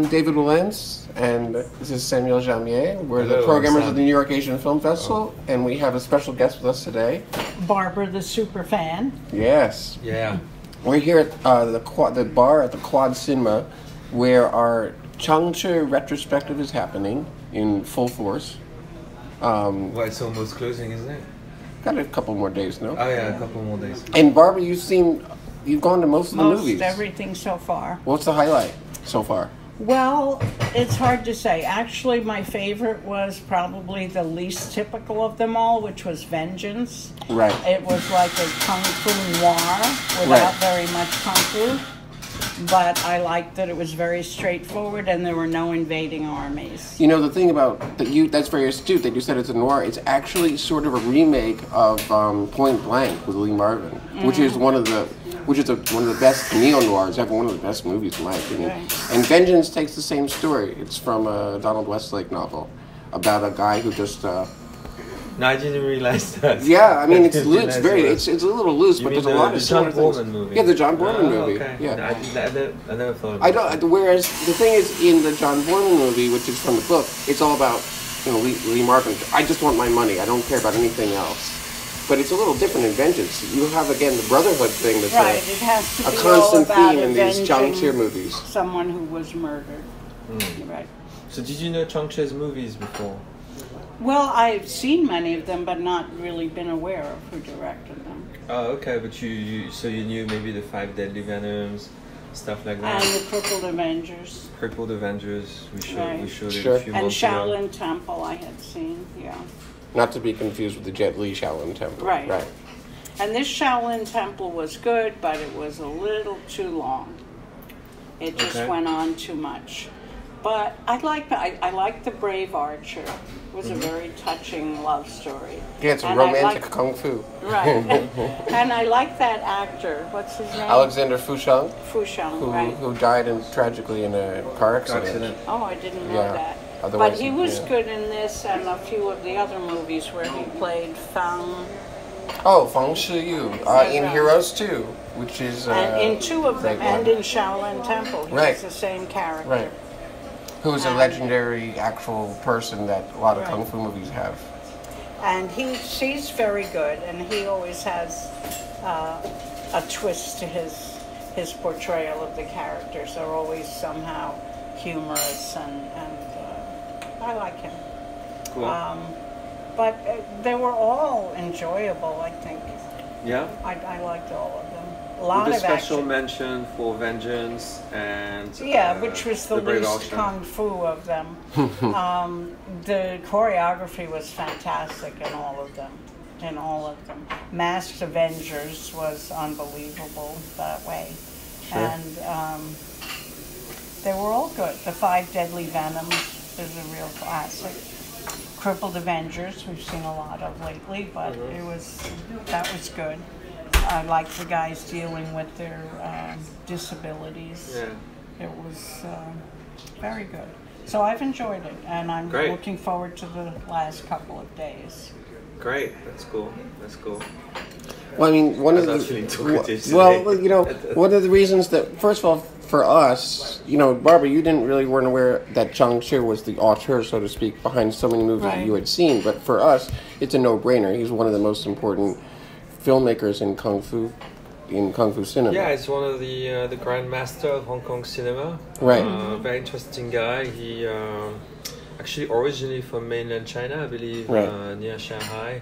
I'm David Wilentz, and this is Samuel Jamier. We're the Hello, programmers of the New York Asian Film Festival, and we have a special guest with us today. Barbara, the super fan. Yes. Yeah. We're here at the bar at the Quad Cinema, where our CHANG CHEH'S Retrospective is happening in full force. Well, it's almost closing, isn't it? Got a couple more days, no? Oh yeah, a couple more days. And Barbara, you've gone to most of the movies. Most everything so far. What's the highlight so far? Well, it's hard to say. Actually, my favorite was probably the least typical of them all, which was Vengeance. Right. It was like a kung fu noir without very much kung fu. But I liked that it was very straightforward and there were no invading armies. You know, the thing about that's very astute that you said it's a noir. It's actually sort of a remake of Point Blank with Lee Marvin, which is one of the best neo-noirs, one of the best movies in my opinion. Right. And Vengeance takes the same story. It's from a Donald Westlake novel about a guy who just... No, I didn't realize that. Yeah, I mean, it's loose. It's a little loose, but there's a lot of John similar Borman things. movie. Yeah, the John Borman movie. Okay. Yeah. No, I never thought about it. Whereas the thing is, in the John Borman movie, which is from the book, it's all about Lee Marvin. I just want my money. I don't care about anything else. But it's a little different in Vengeance. You have again the brotherhood thing that's Right, it has to a be constant all about theme in these CHANG CHEH movies. someone who was murdered. Right. So did you know CHANG CHEH'S movies before? Well, I've seen many of them, but not really been aware of who directed them. Oh, okay, but you knew maybe the 5 Deadly Venoms, stuff like that. And the Crippled Avengers. Crippled Avengers, we showed Right. it Sure. a few And months ago. Shaolin Temple I had seen, yeah. Not to be confused with the Jet Li Shaolin Temple. Right. Right. And this Shaolin Temple was good, but it was a little too long. It just went on too much. But I like The Brave Archer. It was a very touching love story. Yeah, it's a And romantic kung fu. Right. And I like that actor. What's his name? Alexander Fushang, Fushang, right. who died tragically in a car accident. Oh, I didn't know Yeah. that. Otherwise, But he was yeah. good in this and a few of the other movies where he played Fang. Oh, Feng Shiyu in Right. Heroes 2, which is... And in two of them, great one. and in Shaolin Temple, he Right. was the same character. Right. Who's a legendary actual person that a lot of kung fu movies have. And she's very good, and he always has a twist to his portrayal of the characters. They're always somehow humorous, and I like him. Cool. But they were all enjoyable, I think. Yeah? I liked all of them. A lot With a of special action. mention for Vengeance and... Yeah, which was the Brave least Archer. kung fu of them. The choreography was fantastic in all of them. Masked Avengers was unbelievable that way. Sure. And they were all good. The 5 Deadly Venoms is a real classic. Crippled Avengers, we've seen a lot of lately, but that was good. I like the guys dealing with their disabilities. Yeah. It was very good. So I've enjoyed it, and I'm looking forward to the last couple of days. Great, that's cool. Well, I mean, one of the reasons that, first of all, for us, Barbara, you weren't aware that CHANG CHEH was the auteur, so to speak, behind so many movies that you had seen. But for us, it's a no-brainer. He's one of the most important filmmakers in kung fu cinema. Yeah, he's one of the Grand Master of Hong Kong cinema. Right. Very interesting guy. He actually originally from mainland China, I believe, near Shanghai,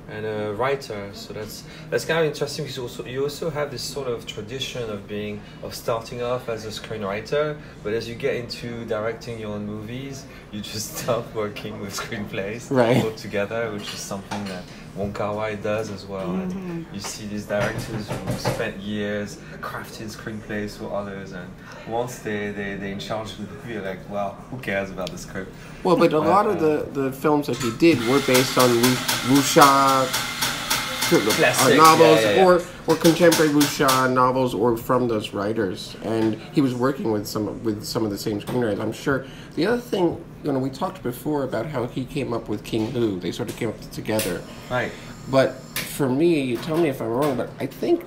and a writer. So that's kind of interesting because you also have this sort of tradition of starting off as a screenwriter, but as you get into directing your own movies, you just start working with screenplays altogether, which is something that Wong Kar-wai does as well. And you see these directors who spent years crafting screenplays for others, and once they're in charge of the movie, you're like, well, who cares about the script? Well, but a lot of the films that he did were based on wuxia novels or contemporary wuxia novels or from those writers, and he was working with some of the same screenwriters, I'm sure. The other thing, we talked before about how he came up with King Hu. They sort of came up together. Right. But for me, tell me if I'm wrong, but I think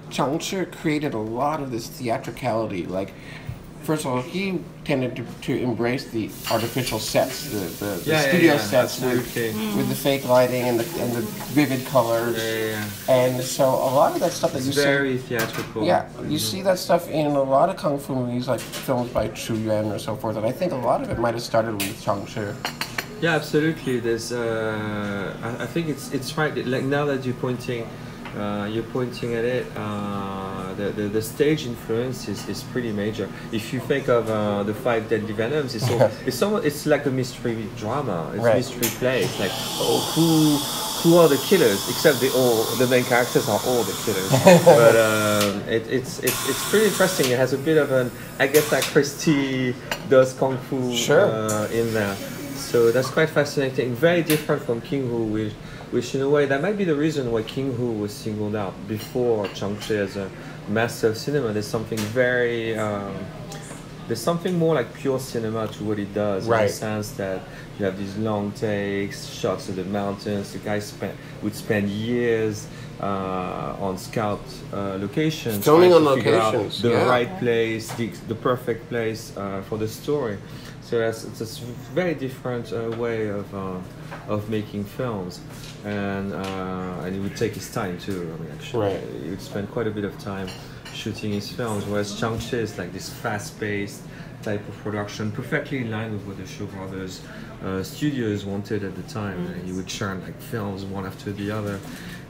CHANG CHEH created a lot of this theatricality. Like, first of all, he tended to embrace the artificial sets, the studio sets with the fake lighting and the vivid colors. And so a lot of that stuff that you see, very theatrical. Yeah, you see that stuff in a lot of kung fu movies, like films by Chu Yuan or so forth. And I think a lot of it might have started with Chang Che. Yeah, absolutely. There's, I think it's right. Like now that you're pointing at it, the stage influence is pretty major. If you think of the Five Deadly Venoms, it's like a mystery drama. It's a mystery play. It's like, who are the killers? Except the main characters are all the killers. But it's pretty interesting. It has a bit of an Agatha Christie does kung fu in there. So that's quite fascinating. Very different from King Hu, which in a way, that might be the reason why King Hu was singled out before Chang Che as a master of cinema. There's something very, there's something more like pure cinema to what he does, in the sense that you have these long takes, shots of the mountains. The guy would spend years on scout locations, filming on locations, the right place, the perfect place for the story. So it's a very different way of making films, and he would take his time too. I mean, actually, he would spend quite a bit of time shooting his films. Whereas Chang Che is like this fast-paced type of production, perfectly in line with what the Shaw Brothers studios wanted at the time. He would churn like films one after the other,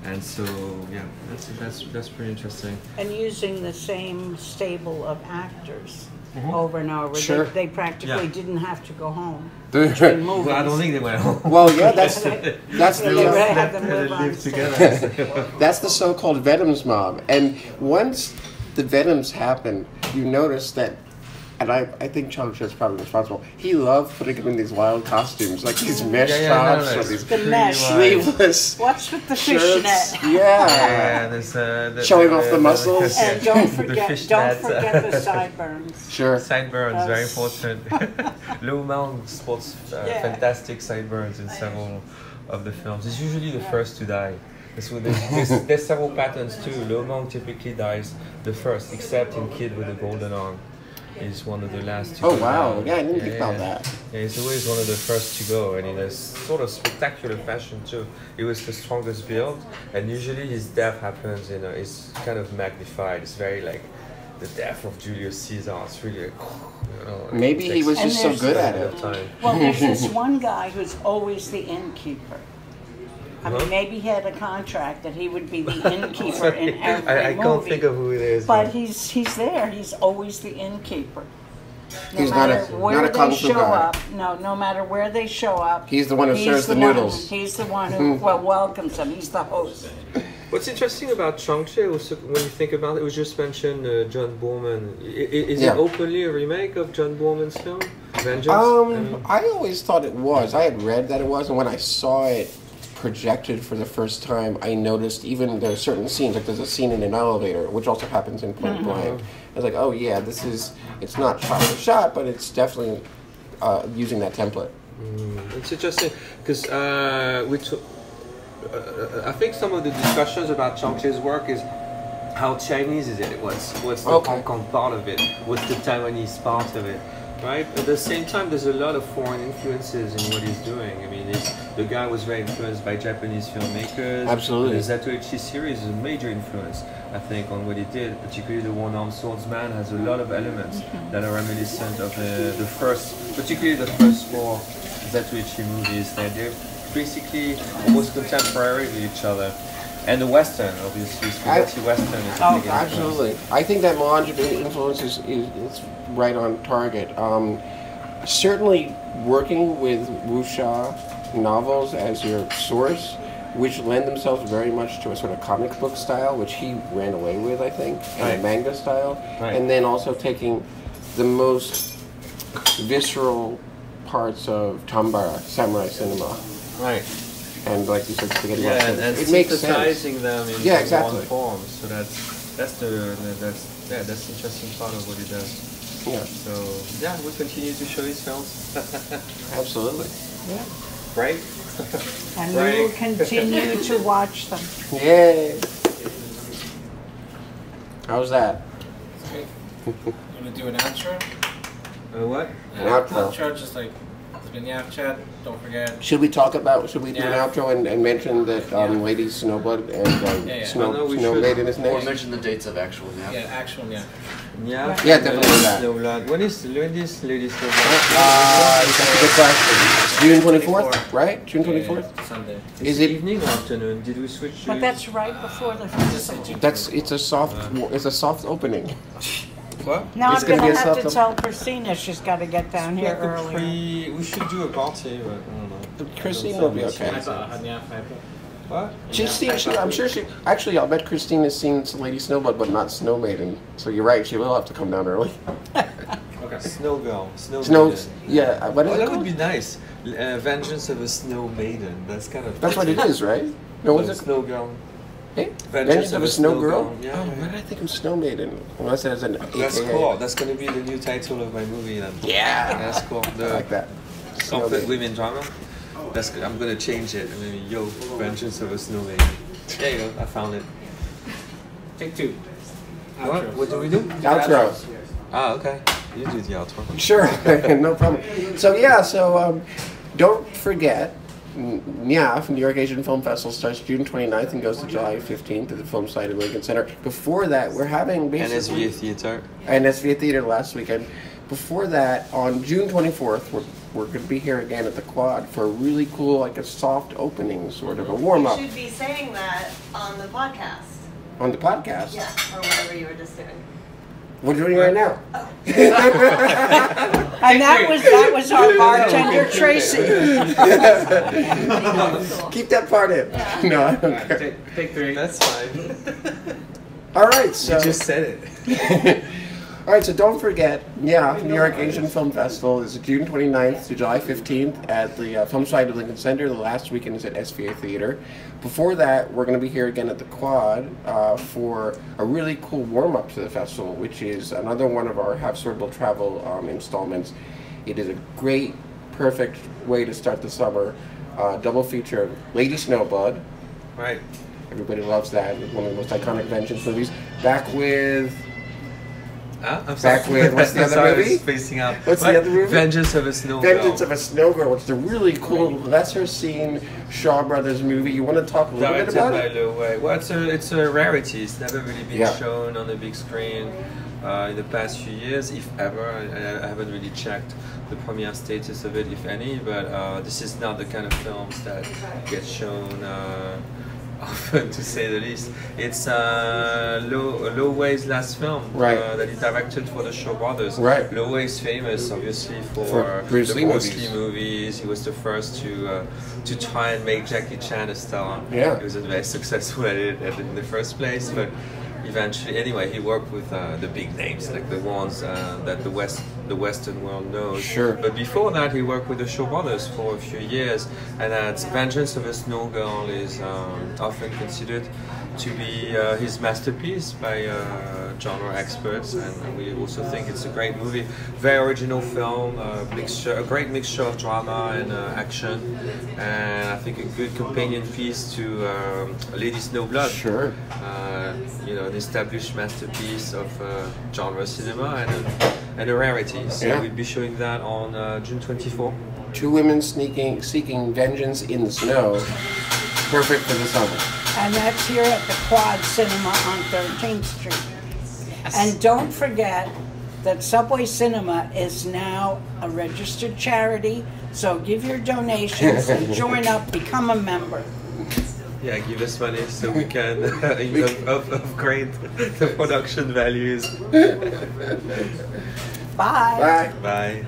and so yeah, that's pretty interesting. And using the same stable of actors. Over and over. They practically didn't have to go home. Well, I don't think they went home. Well, yeah, that's the that's the so-called Venoms mob. And once the Venoms happened, you notice that, and I think Chang Che is probably responsible. He loved putting them in these wild costumes, like these mesh tops or these sleeveless. What's with the fishnet? Showing off the muscles. And don't forget the sideburns. Sure. Sideburns, very important. Lu Meng sports fantastic sideburns in several of the films. He's usually the first to die. So there's several patterns too. Lu Meng typically dies the first, except in Kid with the Golden Arm. He's one of the last to go. Oh wow, yeah, I didn't think about that. Yeah, he's always one of the first to go, and in a sort of spectacular fashion too. He was the strongest build, and usually his death happens is kind of magnified. It's very like the death of Julius Caesar. It's really like, maybe he was just so good at it. Well, there's this one guy who's always the innkeeper. I mean, maybe he had a contract that he would be the innkeeper in every movie. I can't think of who it is. But he's there. He's always the innkeeper. He's not a kung fu guy. No matter where they show up. He's the one who serves the noodles. He's the one who welcomes them. He's the host. What's interesting about Chang Che, also, when you think about it, was just mentioned John Boorman. Is it openly a remake of John Boorman's film, Vengeance? I always thought it was. I had read that it was, and when I saw it projected for the first time, I noticed even there are certain scenes, like there's a scene in an elevator, which also happens in Point Blank. I was like, oh yeah, it's not shot for shot, but it's definitely using that template. It's interesting, because I think some of the discussions about Chang Che's work is how Chinese is it? What's the Hong Kong part of it? What's the Taiwanese part of it? Right? At the same time, there's a lot of foreign influences in what he's doing. I mean, the guy was very influenced by Japanese filmmakers. Absolutely. The Zatoichi series is a major influence, I think, on what he did. Particularly the One-Armed Swordsman has a lot of elements that are reminiscent of the first, particularly the first four Zatoichi movies. They're basically almost contemporary with each other. And the Western, obviously, spaghetti Western is a big influence. Absolutely. I think that melange of influence is right on target. Certainly working with wuxia novels as your source, which lend themselves very much to a sort of comic book style, which he ran away with, I think, and a manga style. And then also taking the most visceral parts of Tambara, samurai cinema. And like you said, spaghetti Western. And it makes synthesizing them in exactly. one form. So that's the interesting part of what he does. Yeah. So we'll continue to show his films. Absolutely. Yeah. Right. And we will continue to watch them. Yay. How's that? Okay. You want to do an outro? What? An outro. Outro, just like it's been NYAFF Chat. Don't forget. Should we do an outro and mention that Lady Snowblood and Snow Maiden is next? Or mention the dates of actual NYAFF. Yeah, actual NYAFF. Yeah, yeah, definitely that. Snowblood. When is Lady Snowblood? That's a good question. June 24th, right? June 24th? Yeah, Sunday. Is it evening or afternoon? Did we switch? But that's right before the festival. It's a soft opening. What? Now It's I'm gonna going be to a have to soft tell Christina she's got to get down here Like a earlier. we should do a party, but I don't know. Christina will be okay. What? I'm sure she. Actually, I'll bet Christina's seen Lady Snowblood, but not Snow Maiden. So you're right. She will have to come down early. Okay. Snow Girl. Snow Maiden. Yeah. What is it that called? would be nice. Vengeance of a Snow Maiden. That's kind of. That's what it is, right? No, what's it? Snow Girl. Hey? Vengeance of a Snow Girl? Yeah. Oh, why did I think of Snow Maiden? Unless it has an AKA. That's cool. That's going to be the new title of my movie then. Yeah. That's cool. I like that. Conflict women drama. That's good. I'm going to change it. I mean, yo, Vengeance of a Snow Maiden. There you go. I found it. Take two. What do we do? Outro. Ah, okay. You do the outro. Sure. No problem. So, don't forget, NYAFF, New York Asian Film Festival, starts June 29th and goes to July 15th at the Film Site at Lincoln Center. Before that, we're having basically... NSVA Theater. NSVA Theater last weekend. Before that, on June 24th, we're going to be here again at the Quad for a really cool, like a soft opening, sort of a warm-up. You should be saying that on the podcast. On the podcast? Yeah, or whatever you were just doing. We're doing it right now. And that was our bartender, Tracy. Keep that part in. Yeah. No, I don't care. Take three. That's fine. All right, so... You just said it. All right, so don't forget, New York Asian Film Festival is June 29th to July 15th at the Film Site at Lincoln Center. The last weekend is at SVA Theater. Before that, we're going to be here again at the Quad for a really cool warm-up to the festival, which is another one of our Have Sword Will Travel installments. It is a great, perfect way to start the summer. Double feature of Lady Snowblood. Right. Everybody loves that. One of the most iconic Vengeance movies. Back with... I'm Back with, what's the other movie? Spacing out. What's the other movie? Vengeance of a Snow Girl. Vengeance of a Snow Girl, which is a really cool, lesser-seen Shaw Brothers movie. You want to talk a little bit about it? Well, it's a rarity. It's never really been Yeah. shown on the big screen in the past few years, if ever. I haven't really checked the premiere status of it, if any, but this is not the kind of films that get shown often, to say the least. It's Lo Wei's last film that he directed for the Shaw Brothers. Right. Lo Wei is famous, obviously, for Bruce the Lee Bruce Lee movies. He was the first to try and make Jackie Chan a star. Yeah. He wasn't very successful at it in the first place, but eventually, anyway, he worked with the big names, like the ones that the Western world knows. Sure. But before that, he worked with the Shaw Brothers for a few years, and that Vengeance of a Snow Girl is often considered to be his masterpiece by genre experts, and we also think it's a great movie. Very original film, a great mixture of drama and action, and I think a good companion piece to Lady Snowblood. Sure. An established masterpiece of genre cinema and a rarity. So Yeah. we'll be showing that on June 24. Two women seeking vengeance in the snow. Perfect for the summer. And that's here at the Quad Cinema on 13th Street. And don't forget that Subway Cinema is now a registered charity, so give your donations and join up, become a member. Yeah, give us money so we can upgrade the production values. Bye. Bye. Bye.